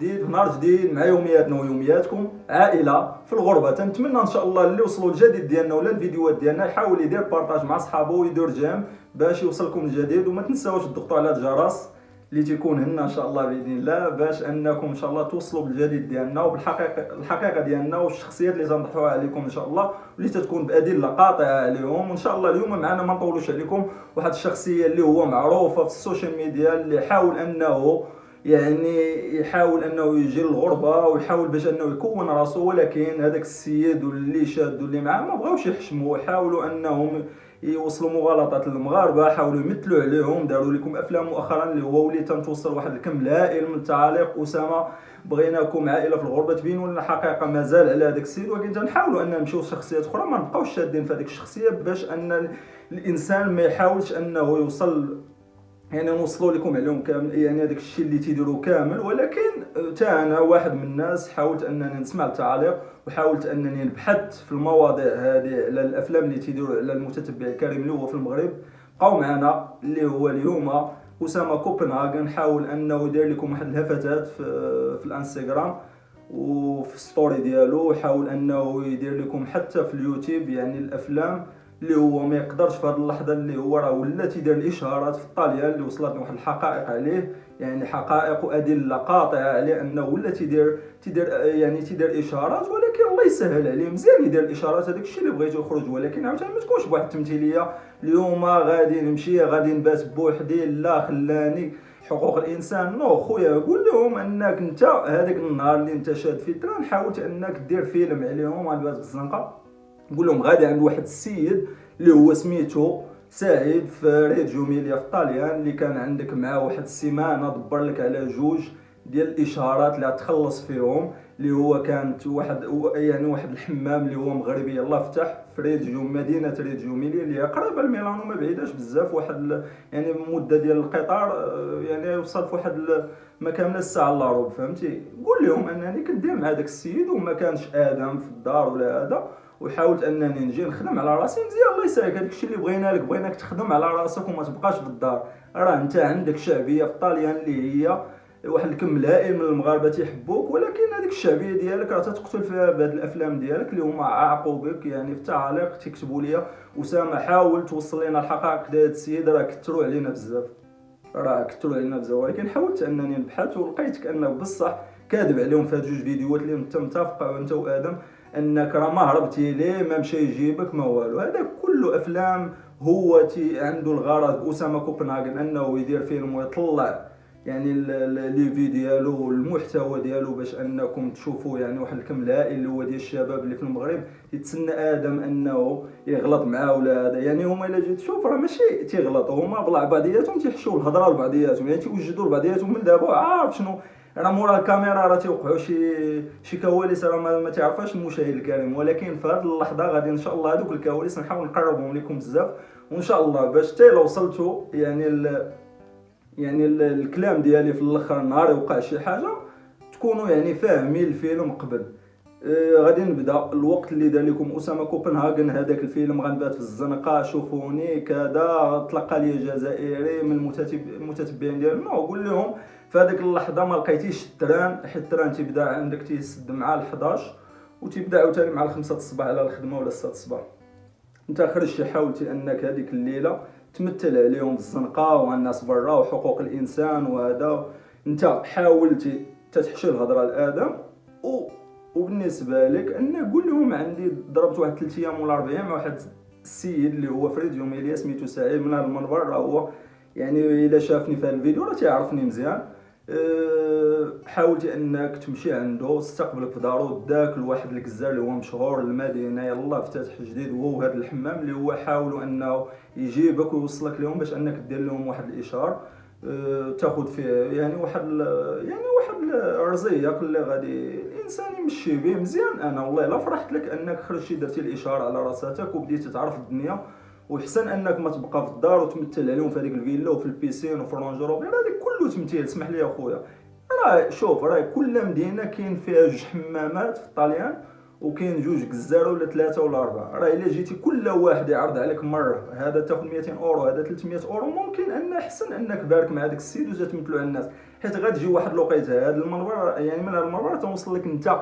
جديد في نهار جديد مع يومياتنا ويومياتكم عائله في الغربه. تنتمنى ان شاء الله اللي وصلوا الجديد ديالنا ولا الفيديوهات ديالنا يحاول يدير بارطاج مع صحابه ويدير جيم باش يوصلكم الجديد، وما تنساوش تضغطوا على الجرس اللي تيكون هنا ان شاء الله باذن الله باش انكم ان شاء الله توصلوا بالجديد ديالنا وبالحقيقه ديالنا والشخصيات اللي تنطرحوها عليكم ان شاء الله، واللي تتكون بادله قاطعه عليهم. وان شاء الله اليوم معنا ما نطولوش عليكم واحد الشخصيه اللي هو معروفه في السوشيال ميديا، اللي حاول انه يحاول انه يجي للغربه ويحاول باش انه يكون راسه، ولكن هذاك السيد واللي شادوا اللي معاه ما بغاوش يحشموا، حاولوا انهم يوصلوا مغالطات للمغاربه، حاولوا يمثلوا عليهم، داروا لكم افلام مؤخرا اللي هو ولي تنتوصل واحد الكم هائل من التعاليق. اسامه بغيناكم عائله في الغربه تبينوا لنا الحقيقه مازال على هذاك السيد، ولكن تنحاولوا ان نمشيو لشخصيات اخرى ما نبقاوش شادين في هذيك الشخصيه باش ان الانسان ما يحاولش انه يوصل، يعني نوصلوا لكم عليهم كامل يعني هذاك الشيء اللي تيديروا كامل. ولكن تا انا واحد من الناس حاولت انني نسمع التعاليق وحاولت انني نبحث في المواضيع هذه على الافلام اللي تيديروا على المتتبع الكريم اللي هو في المغرب. بقاو معنا اللي هو اليوم اسامه كوبنهاغن، حاول انه يدير لكم واحد الهفتات في الانستغرام وفي ستوري ديالو، حاول انه يدير لكم حتى في اليوتيوب يعني الافلام اللي هو ما يقدرش في هذه اللحظه اللي هو راه ولا تيدير الاشارات في الطاليان اللي وصلت واحد الحقائق عليه، يعني حقائق وادله قاطعه عليه انه ولا تيدير اشارات. ولكن الله يسهل عليه، مزيان يدير الاشارات، هذاك الشيء اللي بغيتو يخرج، ولكن عاوتاني ما تكونش بواحد التمثيليه اليوم غادي نمشي غادي نبات بوحدي لا خلاني حقوق الانسان. نو خويا، قول لهم انك انت هذاك النهار اللي انت شاد في التران حاولت انك دير فيلم عليهم غادي بالزنقه، نقول لهم غادي عند واحد السيد اللي هو سميتو سعيد في ريجيو ميليا في الطاليان، اللي كان عندك معاه واحد السيمانه دبر لك على جوج ديال الاشارات اللي غتخلص فيهم، اللي هو كانت واحد الحمام اللي هو مغربي الله فتح في ريجيو مدينه ريجيو ميليا اللي هي قريبه لميلانو ما بعيداش بزاف، واحد يعني مده ديال القطار يعني وصل في واحد ما كامله الساعه الا ربع، فهمتي. قول لهم انني كندير مع داك السيد وما كانش ادم في الدار ولا هذا، وحاولت انني نجي نخدم على راسي مزيان. الله يسعدك، هذاك الشيء اللي بغينا لك، بغيناك تخدم على راسك وما تبقاش في الدار. راه انت عندك شعبيه في الطاليان اللي هي واحد الكم هائل من المغاربه تيحبوك، ولكن هذيك الشعبيه ديالك راه تقتل فيها بهاد الافلام ديالك اللي هما عاقوا بك. يعني في التعاليق تكتبوا لي اسامه حاول توصل لنا الحقائق ديال هذا السيد، راه كثروا علينا بزاف، ولكن حاولت انني نبحث ولقيتك انه بصح كاذب عليهم في هاد جوج فيديوهات اللي انت متفق انت وادم انك راه ما هربتي ليه، ما مشى يجيبك ما والو. هذا كله افلام، هو عنده الغرض اسامه كوبنهاغن انه يدير فيلم ويطلع يعني لي في ديالو المحتوى ديالو باش انكم تشوفوا يعني واحد الكم هائل اللي هو ديال الشباب اللي في المغرب يتسنى ادم انه يغلط معاه ولا هذا. يعني هما الا جيت تشوف راه ماشي تيغلطوا، هما بلا بعضياتهم تيحشوا الهضره لبعضياتهم، يعني تيوجدوا لبعضياتهم من دابا عارف شنو راه مورا الكاميرا راه تيوقعوا شي كواليس راه ما تعرفهاش المشاهد الكريم. ولكن في هذه اللحظه غادي ان شاء الله هذوك الكواليس نحاول نقربهم لكم بزاف، وان شاء الله باش حتى لو وصلتوا يعني الكلام ديالي في الاخر نهار يوقع شي حاجه تكونوا يعني فاهمين الفيلم قبل. غادي نبدا الوقت اللي دار لكم اسامه كوبنهاغن هذاك الفيلم غنبات في الزنقه شوفوني كذا، تلقى لي جزائري من المتتبعين ديالنا، وقول لهم في هذيك اللحظه ما لقيتيش التران، حيت التران تيبدا عندك تيسد مع 11 وتيبدا عاوتاني مع 5 الصباح على الخدمه ولا 6 الصباح. انت خرجتي حاولتي انك هذيك الليله تمثل عليهم بالزنقه والناس برا وحقوق الانسان وهذا، انت حاولتي تتحشي الهضره لادم وبالنسبه لك ان قول لهم عندي ضربت واحد 3 ايام ولا 4 ايام مع واحد السيد اللي هو فريد يوميليا سميتو سعيد من هذا المنبر، راه هو يعني الا شافني في هذا الفيديو راه تيعرفني مزيان. حاولتي انك تمشي عنده استقبلك في دارو، داك لواحد الكزار اللي هو مشهور المدينه يلا فتح جديد هو هذا الحمام اللي هو حاولوا انه يجيبك ويوصلك لهم باش انك دير لهم واحد الاشاره تاخذ فيه يعني واحد الرزيق اللي غادي الانسان يمشي به مزيان. انا والله لا فرحت لك انك خرجتي درتي الاشاره على راساتك وبديتي تعرف الدنيا، وحسن انك ما تبقى في الدار وتمثل عليهم في هذيك الفيلا وفي البيسين وفي الرونجروفير، هذاك كله تمثيل. اسمح لي اخويا، راه شوف راه كل مدينه كاين فيها جوج حمامات في الطاليان وكاين جوج كزاره ولا ثلاثه ولا اربعه. راه الا جيتي كل واحد يعرض عليك مره هذا تاخذ 200 اورو هذا 300 اورو، ممكن ان احسن انك بارك مع داك السيد وتتمثلوا على الناس، حيت غتجي واحد الوقيته هذا المنبر يعني من هذا المنبر توصل لك انت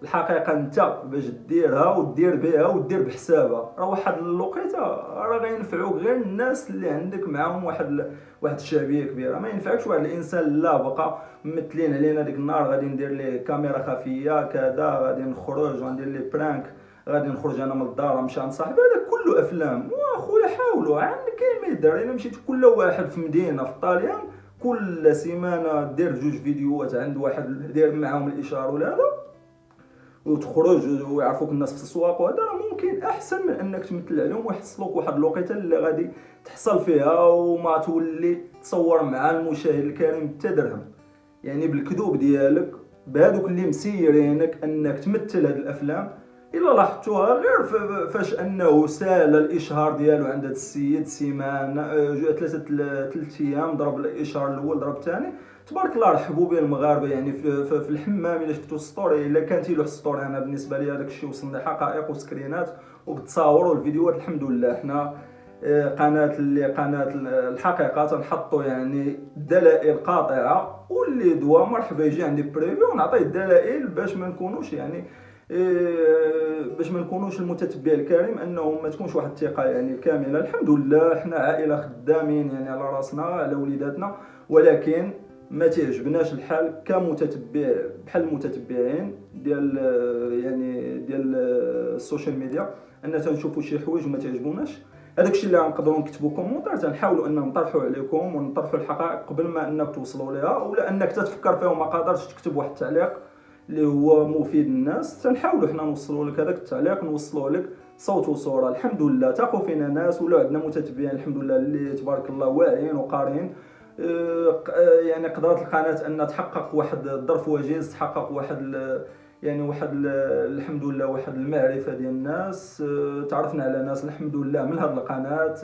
الحقيقه انت باش ديرها ودير بها ودير بحسابها. راه واحد الوقيته راه غينفعوك غير الناس اللي عندك معاهم واحد الشعبيه كبيره. ما ينفعكش واحد الانسان لا بقى ممثلين علينا ديك النهار غادي ندير ليه كاميرا خفيه كذا، غادي نخرج وندير ليه برانك، غادي نخرج انا من الدار نمشي عند صاحبي، هذا كله افلام. واخويا حاولوا عندك كاين ما يدار. الا مشيت كل واحد في مدينه في الطاليان كل سيمانه دير جوج فيديوهات عند واحد دير معاهم الاشاره ولا هذا وتخرج ويعرفوك الناس في السواق، وهذا ممكن احسن من انك تمثل عليهم ويحصلوك واحد الوقيته اللي غادي تحصل فيها وما تولي تصور مع المشاهد الكريم حتى درهم. يعني بالكذوب ديالك بهذوك اللي مسيرينك انك تمثل هذه الافلام. الا لاحظتوها غير فاش انه سال الاشهار ديالو عند هذا السيد سيمانه ثلاث ايام ضرب الاشهار الاول ضرب الثاني، تبارك الله رحبوا به المغاربه. يعني في الحمام الا شفتوا السطوري الا كانت له السطوري، انا بالنسبه لي هذاك الشيء وصلني حقائق وسكرينات وبتصاور والفيديوهات. الحمد لله حنا قناه الحقيقه تنحطوا يعني دلائل قاطعه، واللي دوا مرحبا يجي عندي بريفي ونعطيه الدلائل باش ما نكونوش يعني باش ما نكونوش المتتبع الكريم انه ما تكونش واحد الثقه يعني كامله. الحمد لله حنا عائله خدامين يعني على راسنا على وليداتنا، ولكن ما تعجبناش الحال كمتتبع بحال المتتبعين ديال السوشيال ميديا ان تنشوفوا شي حوايج وما تعجبوناش. هذاك الشيء اللي غنقدروا نكتبوا كومونتير تنحاولوا ان نطرحوا عليكم ونطرحوا الحقائق قبل ما انك توصلوا لها، ولا انك تتفكر فيها وما قادرش تكتب واحد التعليق اللي هو مفيد للناس. تنحاولوا حنا نوصلوا لك هذاك التعليق، نوصلوا لك صوت وصوره. الحمد لله تاقوا فينا ناس ولا عندنا متتبعين الحمد لله اللي تبارك الله واعيين وقارين. يعني قدرت القناه ان تحقق واحد الظرف وجيز، تحقق الحمد لله واحد المعرفه ديال الناس. تعرفنا على ناس الحمد لله من هذه القناه،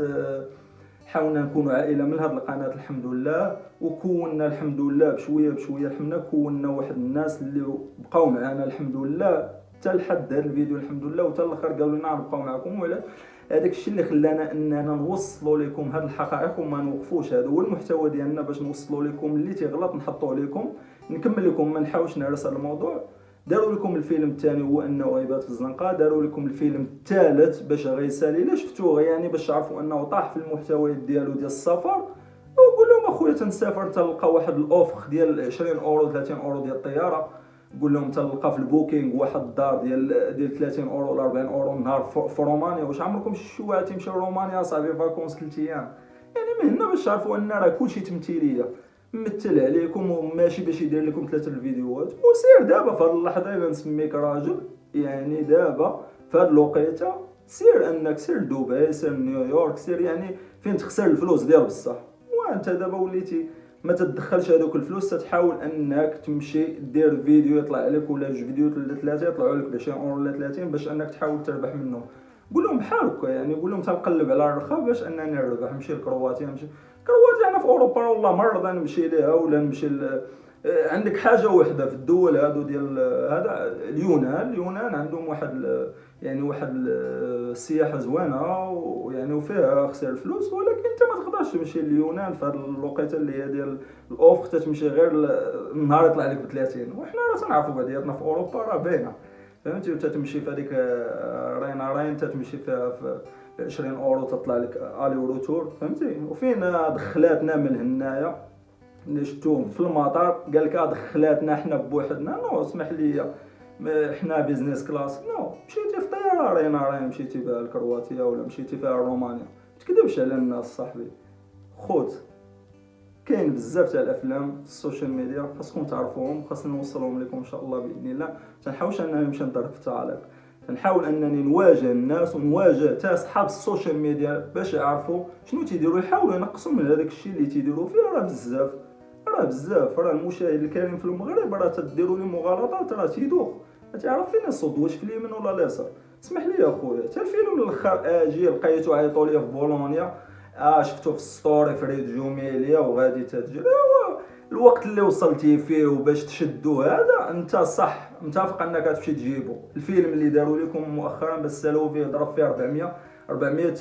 حاولنا نكونوا عائله من هذه القناه الحمد لله، وكوننا الحمد لله بشويه بشويه الحمد لله كوننا واحد الناس اللي بقاو معنا الحمد لله حتى لحد هذا الفيديو الحمد لله، وحتى الاخر قالوا لنا نبقاو معكم. ولا هذاك الشيء اللي خلانا اننا نوصلوا لكم هذه الحقائق وما نوقفوش. هذا هو المحتوى ديالنا باش نوصلوا لكم اللي تيغلط نحطوه لكم نكمل لكم، ما نحاولش نهرس على الموضوع. داروا لكم الفيلم الثاني هو انه غيبات في الزنقه، داروا لكم الفيلم الثالث باش غيسالي الا شفتوه يعني باش تعرفوا انه طاح في المحتويات ديالو ديال السفر. وقول لهم اخويا تنسافر تلقى واحد الاوفر ديال 20 اورو 30 اورو ديال الطياره، قول لهم تلقى في البوكينغ واحد الدار ديال 30 اورو ولا 40 اورو نهار في رومانيا. واش عمركم شفتوا واحد تيمشي لرومانيا صاحبي فاكونس 3 ايام؟ يعني من هنا باش تعرفوا ان راه كلشي تمثيليه ممثل عليكم وماشي باش يدير لكم 3 الفيديوهات. وسير دابا في هذه اللحظه الا نسميك راجل يعني دابا في هذه الوقيته سير انك سير لدبي سير نيويورك سير يعني فين تخسر الفلوس ديال بصح. وانت دابا وليتي ما تدخلش هذوك الفلوس، تتحاول انك تمشي دير فيديو يطلع عليك ولا جوج فيديوهات ولا 3 يطلعوا لك ب 20 اورو ولا 30 باش انك تحاول تربح منهم. قول لهم بحال هكا يعني قول لهم تنقلب على الرخاء باش انني نربح. نمشي لكرواتيا كرواتيا انا في اوروبا والله مره نمشي ليها ولا نمشي عندك حاجه واحده في الدول هادو ديال هذا اليونان عندهم واحد السياحه زوينه ويعني وفيها خسر الفلوس، ولكن انت ما تقدرش تمشي لليونان في هذه الوقيته اللي هي ديال الاوفر تمشي غير النهار يطلع لك ب 30. وحنا راه تنعرفوا بعضياتنا في اوروبا راه باينه فهمتي. تمشي في هذيك رين تمشي فيها في 20 اورو تطلع لك الي وروتور فهمتي. وفين دخلاتنا من هنايا اللي شفتوهم في المطار قال لك دخلاتنا حنا بوحدنا. نو اسمح لي حنا بيزنس كلاس. نو مشيتي في طياره رين مشيتي فيها الكرواتيا ولا مشيتي فيها رومانيا. ما تكذبش على الناس صاحبي. خوت كاين بزاف تاع الافلام في السوشيال ميديا خاصكم تعرفوهم، خاصنا نوصلهم لكم ان شاء الله باذن الله. تنحاولش انني نمشي نضرب في التعاليق، تنحاول انني نواجه الناس ونواجه حتى اصحاب السوشيال ميديا باش يعرفوا شنو تيديروا، يحاولوا ينقصوا من هذاك الشيء اللي تيديروا فيه. راه بزاف المشاهد الكريم في المغرب راه تديروا لي مغالطات راه تيدوخ ما تعرف فين يصد واش في اليمين ولا اليسار. اسمح لي يا خويا حتى الفيلم الاخر اجي لقيتو عيطوا لي في بولونيا شفتو في الستوري فريد جوميليا وغادي تتجري الوقت اللي وصلتي فيه وباش تشدو هذا انت صح متفق انك تمشي تجيبو. الفيلم اللي داروا لكم مؤخرا بس سالوا فيه ضرب فيه 400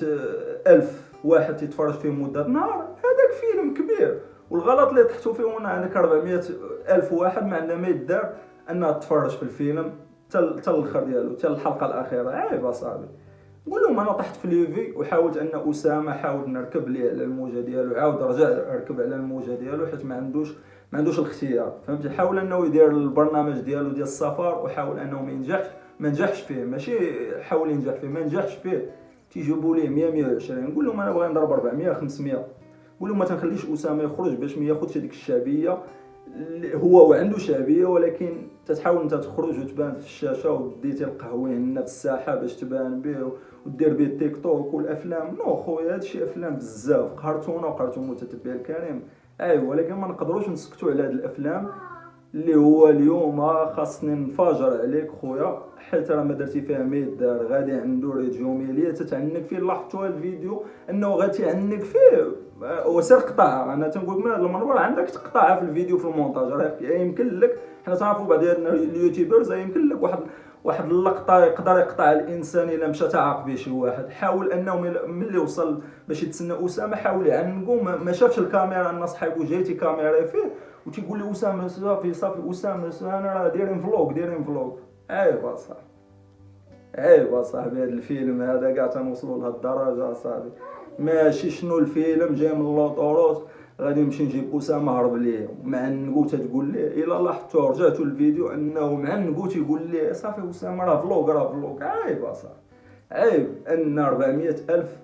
الف واحد تيتفرج فيه مده نهار، هذاك فيلم كبير. والغلط اللي طحتوا فيه هنا انك 400 الف واحد ما عندنا ما يدار انها تتفرج في الفيلم حتى الاخر ديالو حتى الحلقه الاخيره. عيب اصاحبي. قول لهم انا طحت في ليفي وحاولت ان اسامه حاول نركب ليه على الموجه ديالو، عاود رجع ركب على الموجه ديالو حيت ما عندوش الاختيار. فهمتي؟ حاول انه يدير البرنامج ديالو ديال السفر وحاول انه ما ينجحش فيه، ماشي حاول ينجح فيه، ما نجحش فيه. تيجيبوا ليه 100 120. قول لهم انا باغي نضرب 400 500. قول لهم ما تنخليش اسامه يخرج باش ما ياخذش هذيك الشعبيه. هو عنده شعبيه ولكن تتحاول انت تخرج وتبان في الشاشه وديتي القهوه هنا في الساحه باش تبان به ودير به التيك توك والافلام. نو خويا هادشي افلام بزاف قهرتونا وقهرتو المتتبع الكريم. ايوا ولكن ما نقدروش نسكتوا على هاد الافلام اللي هو اليوم خاصني نفاجر عليك خويا حيت راه ما درتي فيها ما يدار. غادي عنده ريجوميليه تتعنك فيه. لاحظتوا الفيديو انه غادي يعنك فيه وسير قطعها. انا تنقول من هذا المنبر عندك تقطعها في الفيديو في المونتاج. راه يمكن لك، حنا تعرفوا بعض اليوتيوبرز يمكن لك واحد اللقطه يقدر يقطع الانسان الا مشى تعاق به شي واحد. حاول انه ملي وصل باش يتسنى اسامه حاول يعنقو، ما شافش الكاميرا ان صاحبو جايتي كاميرا فيه وتيقول لي اسامه صافي اسامه انا راه دايرين فلوق. عيب اصاحبي، عيب اصاحبي. هذا الفيلم هذا كاع تنوصلوا لهاد الدرجه اصاحبي. ماشي شنو الفيلم جاي من لوطوروت غادي نمشي نجيب اسامه هرب ليه معنقو تقول ليه. الا لاحظتوا رجعتوا الفيديو انه معنقو تيقول ليه صافي اسامه راه فلوق. عيب اصاحبي، عيب ان 400 الف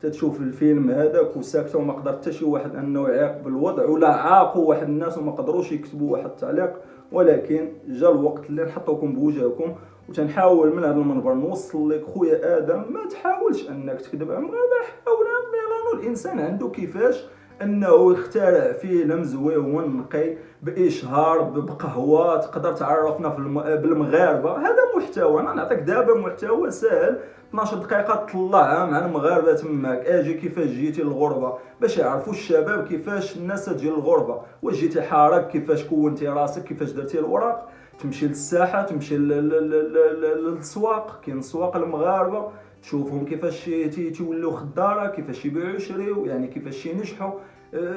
تتشوف الفيلم هذاك وساكته وما قدر حتى شي واحد انه يعاقب الوضع، ولا عاقوا واحد الناس وما قدروش يكتبوا واحد التعليق. ولكن جا الوقت اللي نحطوكم بوجهكم وتنحاول من هذا المنبر نوصل لك خويا ادم ما تحاولش انك تكذب على المغاربه. حاول ميلانو الانسان عنده كيفاش انه يخترع فيلم زويون نقي باشهار بقهوه تقدر تعرفنا بالمغاربه. هذا محتوى. انا نعطيك دابا محتوى سهل 12 دقيقه تطلعها مع المغاربه تماك. اجي كيفاش جيتي للغربه باش يعرفوا الشباب كيفاش الناس تجي للغربه، واش جيتي حارق، كيفاش كونتي راسك، كيفاش درتي الوراق، تمشي للساحه، تمشي للسواق. كاين سواق المغاربه تشوفهم كيفاش تيولوا خضاره، كيفاش يبيعوا يشريوا، يعني كيفاش ينجحوا.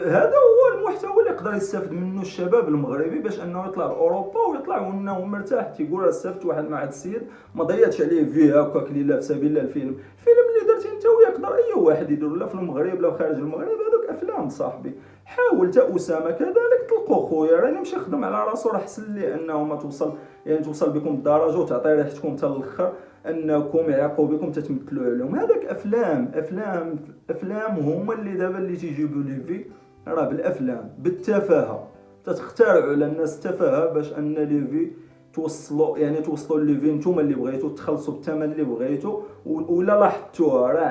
هذا هو المحتوى اللي يقدر يستافد منه الشباب المغربي باش انه يطلع لاوروبا ويطلع وانه مرتاح. تيقول راه استفدت واحد مع هذا السيد ما ضيعتش عليه فيه هكاك اللي في سبيل الله. الفيلم اللي درتي انت ويقدر اي واحد يدير لا في المغرب لا خارج المغرب. هذوك افلام صاحبي. حاول تا اسامه كذلك تلقوا خويا راني ماشي خدم على راسو راه حسن لي انه ما توصل بكم الدرجه وتعطي ريحتكم حتى الاخر انكم يعاقوا بكم تتمثلوا عليهم. هذاك افلام هما اللي دابا اللي تيجيبوا ليفي راه بالافلام بالتفاهه تخترعوا على الناس التفاهه باش ان ليفي توصلوا ليفي نتوما اللي بغيتوا تخلصوا بالثمن اللي بغيتوا. ولا لاحظتوها راه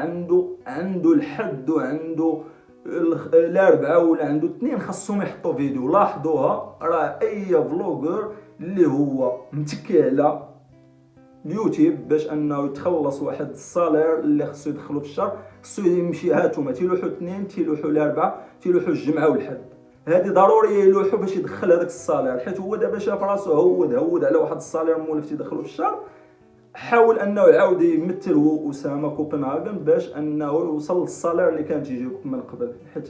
عنده الحد وعنده الاربعه ولا عنده اثنين خاصهم يحطوا فيديو. لاحظوها راه اي فلوغر اللي هو متكي على اليوتيوب باش انه يتخلص واحد الصالير اللي خصو يدخلو في الشهر خصو يمشي هاتوما تيلوحوا اثنين تيلوحوا الاربعه تيلوحوا الجمعه والحد. هذه ضروري يلوحوا باش يدخل هذاك الصالير حيت هو دابا شاف راسو هود على واحد الصالير مولف تيدخلو في الشهر. حاول انه يعاود يمثل هو اسامه كوبنهاغن باش انه يوصل للصالير اللي كان تيجيكم من قبل. حيت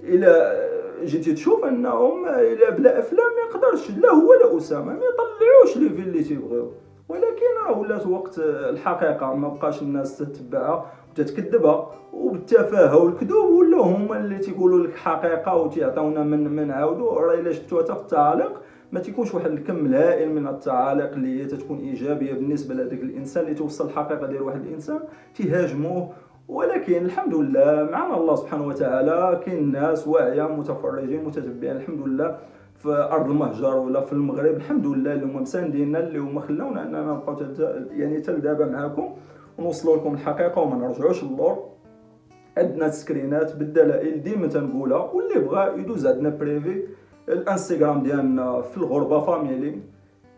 الا جيتي تشوف انهم الا بلا افلام ما يقدرش لا هو لا اسامه ما يطلعوش لي في اللي تيبغيو. ولكن راه ولات وقت الحقيقه ما بقاش الناس تتبعها وتتكذبها وبالتفاهه والكذوب ولاو هما اللي تيقولوا لك حقيقه وتيعطيونا من نعاودوا. راه الا شفتوها حتى في التعاليق ما تيكونش واحد الكم الهائل من التعاليق اللي هي تتكون ايجابيه بالنسبه لهذاك الانسان اللي توصل الحقيقه ديال واحد الانسان تيهاجموه. ولكن الحمد لله معنا الله سبحانه وتعالى كاين ناس واعيه متفرجين متتبعين الحمد لله في ارض المهجر ولا في المغرب الحمد لله اللي هما مسانديننا اللي هما خلاونا اننا نبقاو يعني تل دابا معاكم ونوصلوا لكم الحقيقه وما نرجعوش للور. عندنا سكرينات بالدلائل ديما تنقولها واللي بغى يدوز عندنا بريفي الانستغرام ديالنا في الغربه فاميلي.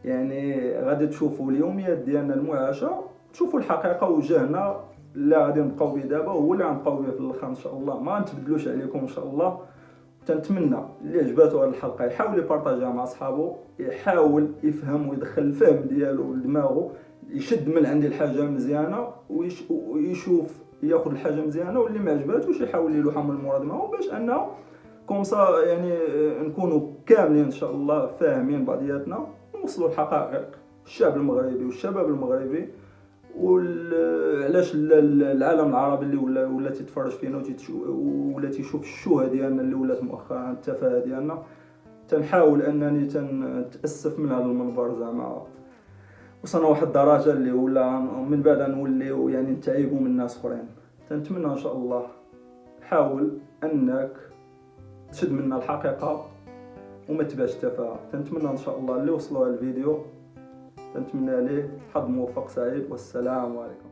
يعني غادي تشوفوا اليوميات ديالنا المعاشه تشوفوا الحقيقه وجهنا اللي غادي نبقاو به دابا هو اللي غنبقاو به في الاخر ان شاء الله. ما نتبدلوش عليكم ان شاء الله. تنتمنى اللي عجباتو هذه الحلقه يحاول يبارطاجيها مع صحابو، يحاول يفهم ويدخل الفهم ديالو لدماغه، يشد من عندي الحاجه مزيانه ويشوف ياخذ الحاجه مزيانه، واللي ما عجباتوش يحاول يلوحها من مورا دماغه، باش انه كومسا يعني نكونوا كاملين ان شاء الله فاهمين بعضياتنا ونوصلوا الحقائق الشعب المغربي والشباب المغربي، وعلاش العالم العربي اللي ولا تيتفرج فينا ولا تيشوف الشوهه ديالنا اللي ولات مؤخرا، التفاهه ديالنا. تنحاول انني تاسف من هذا المنبر، زعما وصلنا واحد الدرجه اللي ولا من بعد نوليو يعني نتعيبوا من الناس اخرين. تنتمنى ان شاء الله حاول انك تشد منا الحقيقه وما تبعش التفاهه. تنتمنى ان شاء الله اللي وصلوا على الفيديو تنتمنى ليه حظ موفق سعيد، والسلام عليكم.